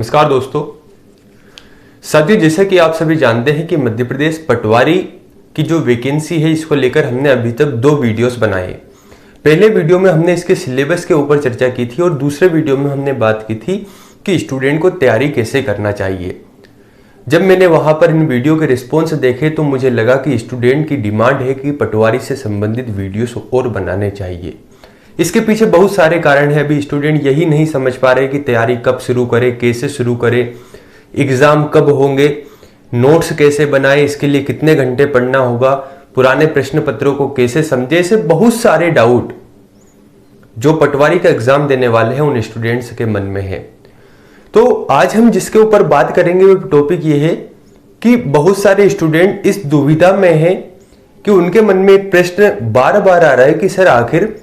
नमस्कार दोस्तों। साथियों, जैसा कि आप सभी जानते हैं कि मध्य प्रदेश पटवारी की जो वैकेंसी है इसको लेकर हमने अभी तक 2 वीडियोस बनाए। पहले वीडियो में हमने इसके सिलेबस के ऊपर चर्चा की थी और दूसरे वीडियो में हमने बात की थी कि स्टूडेंट को तैयारी कैसे करना चाहिए। जब मैंने वहां पर इन वीडियो के रिस्पॉन्स देखे तो मुझे लगा कि स्टूडेंट की डिमांड है कि पटवारी से संबंधित वीडियोस और बनाने चाहिए। इसके पीछे बहुत सारे कारण हैं। अभी स्टूडेंट यही नहीं समझ पा रहे कि तैयारी कब शुरू करे, कैसे शुरू करे, एग्जाम कब होंगे, नोट्स कैसे बनाए, इसके लिए कितने घंटे पढ़ना होगा, पुराने प्रश्न पत्रों को कैसे समझे। ऐसे बहुत सारे डाउट जो पटवारी का एग्जाम देने वाले हैं उन स्टूडेंट्स के मन में है। तो आज हम जिसके ऊपर बात करेंगे वो टॉपिक ये है कि बहुत सारे स्टूडेंट इस दुविधा में हैं कि उनके मन में एक प्रश्न बार बार आ रहा है कि सर आखिर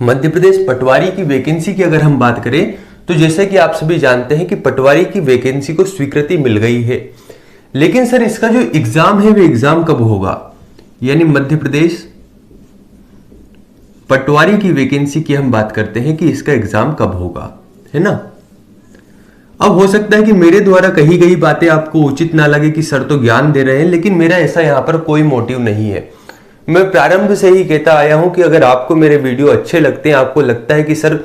मध्य प्रदेश पटवारी की वैकेंसी की अगर हम बात करें तो जैसे कि आप सभी जानते हैं कि पटवारी की वैकेंसी को स्वीकृति मिल गई है, लेकिन सर इसका जो एग्जाम है वो एग्जाम कब होगा, यानी मध्य प्रदेश पटवारी की वैकेंसी की हम बात करते हैं कि इसका एग्जाम कब होगा, है ना। अब हो सकता है कि मेरे द्वारा कही गई बातें आपको उचित ना लगे कि सर तो ज्ञान दे रहे हैं, लेकिन मेरा ऐसा यहां पर कोई मोटिव नहीं है। मैं प्रारंभ से ही कहता आया हूं कि अगर आपको मेरे वीडियो अच्छे लगते हैं, आपको लगता है कि सर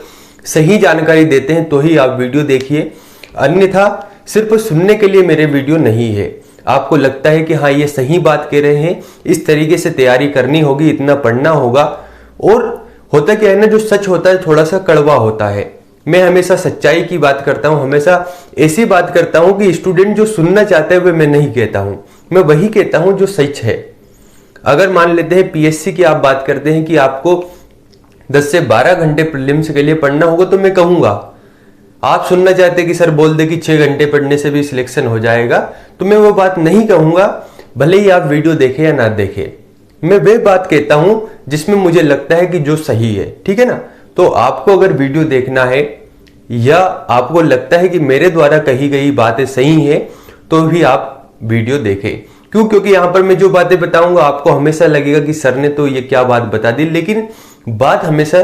सही जानकारी देते हैं तो ही आप वीडियो देखिए, अन्यथा सिर्फ सुनने के लिए मेरे वीडियो नहीं है। आपको लगता है कि हाँ ये सही बात कह रहे हैं, इस तरीके से तैयारी करनी होगी, इतना पढ़ना होगा, और होता क्या है ना, जो सच होता है थोड़ा सा कड़वा होता है। मैं हमेशा सच्चाई की बात करता हूं, हमेशा ऐसी बात करता हूं कि स्टूडेंट जो सुनना चाहते हैं वो मैं नहीं कहता हूं, मैं वही कहता हूं जो सच है। अगर मान लेते हैं पीएससी की आप बात करते हैं कि आपको 10 से 12 घंटे प्रीलिम्स के लिए पढ़ना होगा, तो मैं कहूंगा आप सुनना चाहते हैं कि सर बोल दे कि 6 घंटे पढ़ने से भी सिलेक्शन हो जाएगा, तो मैं वो बात नहीं कहूंगा, भले ही आप वीडियो देखें या ना देखें। मैं वे बात कहता हूं जिसमें मुझे लगता है कि जो सही है, ठीक है ना। तो आपको अगर वीडियो देखना है या आपको लगता है कि मेरे द्वारा कही गई बातें सही है तो भी आप वीडियो देखें। क्यों? क्योंकि यहां पर मैं जो बातें बताऊंगा आपको हमेशा लगेगा कि सर ने तो ये क्या बात बता दी, लेकिन बात हमेशा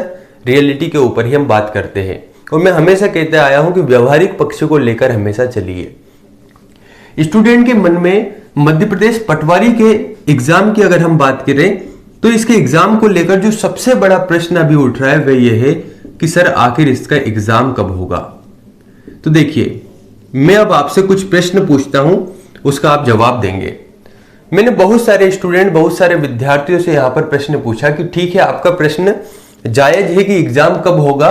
रियलिटी के ऊपर ही हम बात करते हैं। और मैं हमेशा कहते आया हूं कि व्यवहारिक पक्ष को लेकर हमेशा चलिए। स्टूडेंट के मन में मध्य प्रदेश पटवारी के एग्जाम की अगर हम बात करें तो इसके एग्जाम को लेकर जो सबसे बड़ा प्रश्न अभी उठ रहा है वह यह है कि सर आखिर इसका एग्जाम कब होगा। तो देखिए, मैं अब आपसे कुछ प्रश्न पूछता हूं, उसका आप जवाब देंगे। मैंने बहुत सारे स्टूडेंट, बहुत सारे विद्यार्थियों से यहां पर प्रश्न पूछा कि ठीक है आपका प्रश्न जायज है कि एग्जाम कब होगा,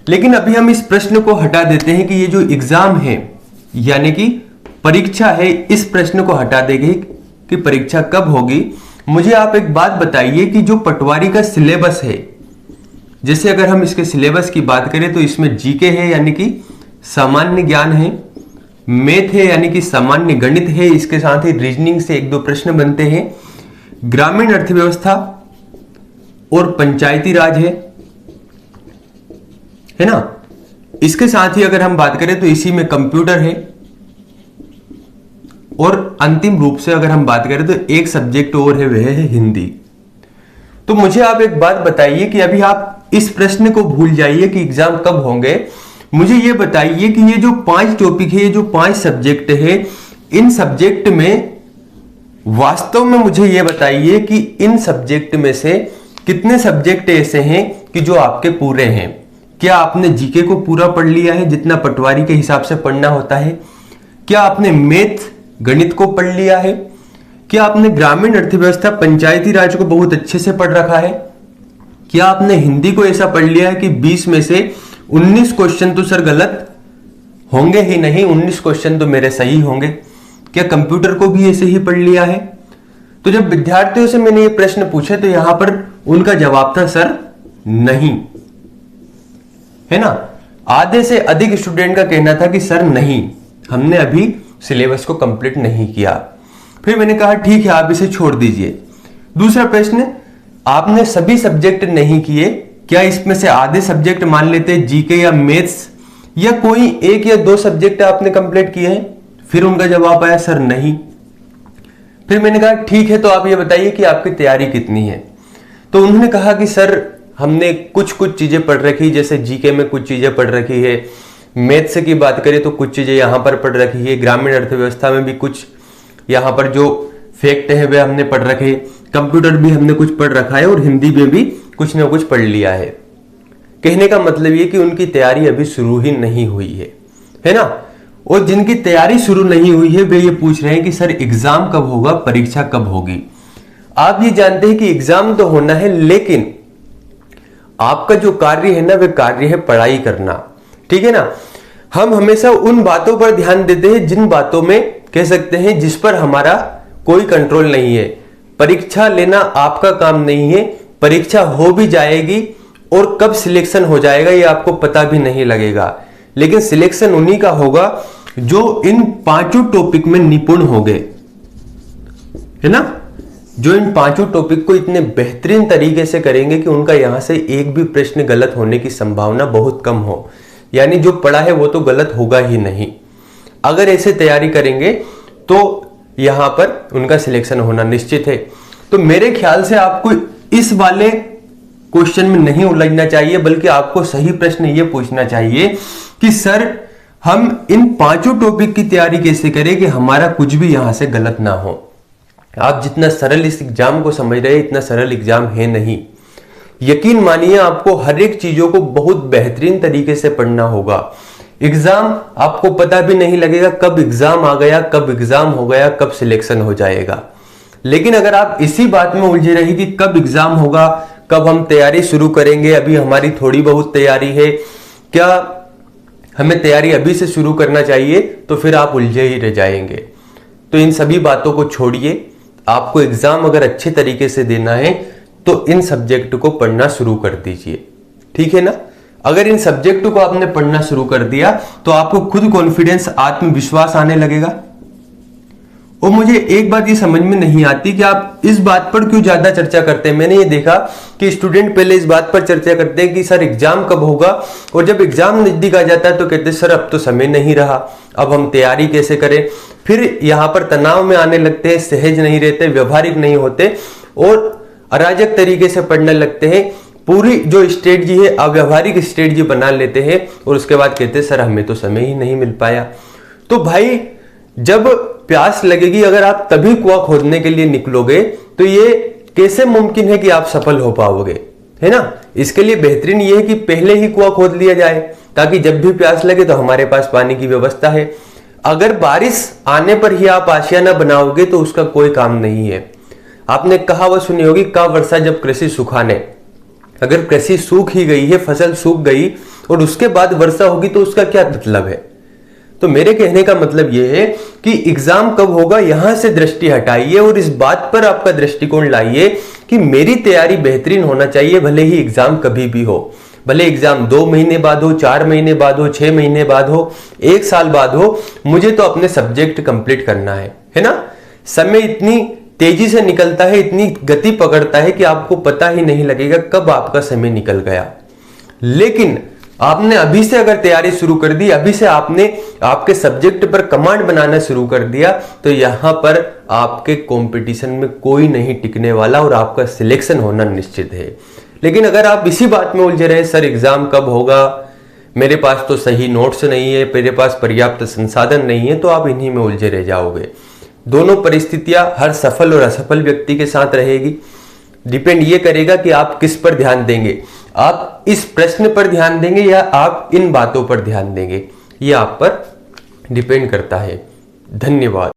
लेकिन अभी हम इस प्रश्न को हटा देते हैं कि ये जो एग्जाम है यानी कि परीक्षा है, इस प्रश्न को हटा देंगे कि परीक्षा कब होगी। मुझे आप एक बात बताइए कि जो पटवारी का सिलेबस है, जैसे अगर हम इसके सिलेबस की बात करें तो इसमें जीके है यानी कि सामान्य ज्ञान है, मैथ है यानी कि सामान्य गणित है, इसके साथ ही रीजनिंग से 1-2 प्रश्न बनते हैं, ग्रामीण अर्थव्यवस्था और पंचायती राज है ना। इसके साथ ही अगर हम बात करें तो इसी में कंप्यूटर है, और अंतिम रूप से अगर हम बात करें तो एक सब्जेक्ट और है, वह है हिंदी। तो मुझे आप एक बात बताइए कि अभी आप इस प्रश्न को भूल जाइए कि एग्जाम कब होंगे। मुझे ये बताइए कि ये जो 5 टॉपिक है, ये जो 5 सब्जेक्ट है, इन सब्जेक्ट में वास्तव में मुझे ये बताइए कि इन सब्जेक्ट में से कितने सब्जेक्ट ऐसे हैं कि जो आपके पूरे हैं। क्या आपने जीके को पूरा पढ़ लिया है जितना पटवारी के हिसाब से पढ़ना होता है? क्या आपने मैथ गणित को पढ़ लिया है? क्या आपने ग्रामीण अर्थव्यवस्था पंचायती राज को बहुत अच्छे से पढ़ रखा है? क्या आपने हिंदी को ऐसा पढ़ लिया है कि 20 में से 19 क्वेश्चन तो सर गलत होंगे ही नहीं, 19 क्वेश्चन तो मेरे सही होंगे? क्या कंप्यूटर को भी ऐसे ही पढ़ लिया है? तो जब विद्यार्थियों से मैंने ये प्रश्न पूछे तो यहां पर उनका जवाब था सर नहीं, है ना। आधे से अधिक स्टूडेंट का कहना था कि सर नहीं, हमने अभी सिलेबस को कंप्लीट नहीं किया। फिर मैंने कहा ठीक है आप इसे छोड़ दीजिए। दूसरा प्रश्न, आपने सभी सब्जेक्ट नहीं किए, क्या इसमें से आधे सब्जेक्ट मान लेते जीके या मैथ्स, या कोई 1 या 2 सब्जेक्ट आपने कंप्लीट किए हैं? फिर उनका जवाब आया सर नहीं। फिर मैंने कहा ठीक है तो आप ये बताइए कि आपकी तैयारी कितनी है। तो उन्होंने कहा कि सर हमने कुछ चीजें पढ़ रखी, जैसे जीके में कुछ चीजें पढ़ रखी है, मैथ्स की बात करें तो कुछ चीजें यहाँ पर पढ़ रखी है, ग्रामीण अर्थव्यवस्था में भी कुछ यहाँ पर जो फैक्ट है वे हमने पढ़ रखे, कंप्यूटर भी हमने कुछ पढ़ रखा है और हिंदी में भी कुछ ना कुछ पढ़ लिया है। कहने का मतलब ये कि उनकी तैयारी अभी शुरू ही नहीं हुई है ना। और जिनकी तैयारी शुरू नहीं हुई है वे ये पूछ रहे हैं कि सर एग्जाम कब होगा, परीक्षा कब होगी। आप ये जानते हैं कि एग्जाम तो होना है, लेकिन आपका जो कार्य है ना, वे कार्य है पढ़ाई करना, ठीक है ना। हम हमेशा उन बातों पर ध्यान देते हैं जिन बातों में कह सकते हैं जिस पर हमारा कोई कंट्रोल नहीं है। परीक्षा लेना आपका काम नहीं है, परीक्षा हो भी जाएगी और कब सिलेक्शन हो जाएगा ये आपको पता भी नहीं लगेगा, लेकिन सिलेक्शन उन्हीं का होगा जो इन 5 टॉपिक में निपुण हो गए, है ना, जो इन 5 टॉपिक को इतने बेहतरीन तरीके से करेंगे कि उनका यहां से एक भी प्रश्न गलत होने की संभावना बहुत कम हो। यानी जो पढ़ा है वो तो गलत होगा ही नहीं। अगर ऐसे तैयारी करेंगे तो यहां पर उनका सिलेक्शन होना निश्चित है। तो मेरे ख्याल से आपको इस वाले क्वेश्चन में नहीं उलझना चाहिए, बल्कि आपको सही प्रश्न ये पूछना चाहिए कि सर हम इन 5 टॉपिक की तैयारी कैसे करें कि हमारा कुछ भी यहां से गलत ना हो। आप जितना सरल इस एग्जाम को समझ रहे हैं इतना सरल एग्जाम है नहीं। यकीन मानिए आपको हर एक चीजों को बहुत बेहतरीन तरीके से पढ़ना होगा। एग्जाम आपको पता भी नहीं लगेगा कब एग्जाम आ गया, कब एग्जाम हो गया, कब सिलेक्शन हो जाएगा। लेकिन अगर आप इसी बात में उलझे रहे कि कब एग्जाम होगा, कब हम तैयारी शुरू करेंगे, अभी हमारी थोड़ी बहुत तैयारी है, क्या हमें तैयारी अभी से शुरू करना चाहिए, तो फिर आप उलझे ही रह जाएंगे। तो इन सभी बातों को छोड़िए। आपको एग्जाम अगर अच्छे तरीके से देना है तो इन सब्जेक्ट को पढ़ना शुरू कर दीजिए, ठीक है ना। अगर इन सब्जेक्ट को आपने पढ़ना शुरू कर दिया तो आपको खुद कॉन्फिडेंस, आत्मविश्वास आने लगेगा। और मुझे एक बात ये समझ में नहीं आती कि आप इस बात पर क्यों ज्यादा चर्चा करते हैं। मैंने ये देखा कि स्टूडेंट पहले इस बात पर चर्चा करते हैं कि सर एग्जाम कब होगा, और जब एग्जाम नजदीक आ जाता है तो कहते हैं सर अब तो समय नहीं रहा, अब हम तैयारी कैसे करें। फिर यहां पर तनाव में आने लगते हैं, सहज नहीं रहते, व्यवहारिक नहीं होते और अराजक तरीके से पढ़ने लगते हैं। पूरी जो स्ट्रेटजी है अव्यवहारिक स्ट्रेटजी बना लेते हैं और उसके बाद कहते हैं सर हमें तो समय ही नहीं मिल पाया। तो भाई जब प्यास लगेगी, अगर आप तभी कुआं खोदने के लिए निकलोगे तो ये कैसे मुमकिन है कि आप सफल हो पाओगे, है ना। इसके लिए बेहतरीन ये है कि पहले ही कुआं खोद लिया जाए ताकि जब भी प्यास लगे तो हमारे पास पानी की व्यवस्था है। अगर बारिश आने पर ही आप आशियाना बनाओगे तो उसका कोई काम नहीं है। आपने कहावत सुनी होगी, का वर्षा जब कृषि सुखाने। अगर कृषि सूख ही गई है, फसल सूख गई और उसके बाद वर्षा होगी तो उसका क्या मतलब है। तो मेरे कहने का मतलब यह है कि एग्जाम कब होगा यहां से दृष्टि हटाइए और इस बात पर आपका दृष्टिकोण लाइए कि मेरी तैयारी बेहतरीन होना चाहिए, भले ही एग्जाम कभी भी हो। भले एग्जाम 2 महीने बाद हो, 4 महीने बाद हो, 6 महीने बाद हो, 1 साल बाद हो, मुझे तो अपने सब्जेक्ट कंप्लीट करना है ना। समय इतनी तेजी से निकलता है, इतनी गति पकड़ता है कि आपको पता ही नहीं लगेगा कब आपका समय निकल गया। लेकिन आपने अभी से अगर तैयारी शुरू कर दी, अभी से आपने आपके सब्जेक्ट पर कमांड बनाना शुरू कर दिया, तो यहां पर आपके कंपटीशन में कोई नहीं टिकने वाला और आपका सिलेक्शन होना निश्चित है। लेकिन अगर आप इसी बात में उलझे रहे, सर एग्जाम कब होगा, मेरे पास तो सही नोट्स नहीं है, मेरे पास पर्याप्त संसाधन नहीं है, तो आप इन्हीं में उलझे रह जाओगे। दोनों परिस्थितियां हर सफल और असफल व्यक्ति के साथ रहेगी। डिपेंड ये करेगा कि आप किस पर ध्यान देंगे, आप इस प्रश्न पर ध्यान देंगे या आप इन बातों पर ध्यान देंगे, ये आप पर डिपेंड करता है। धन्यवाद।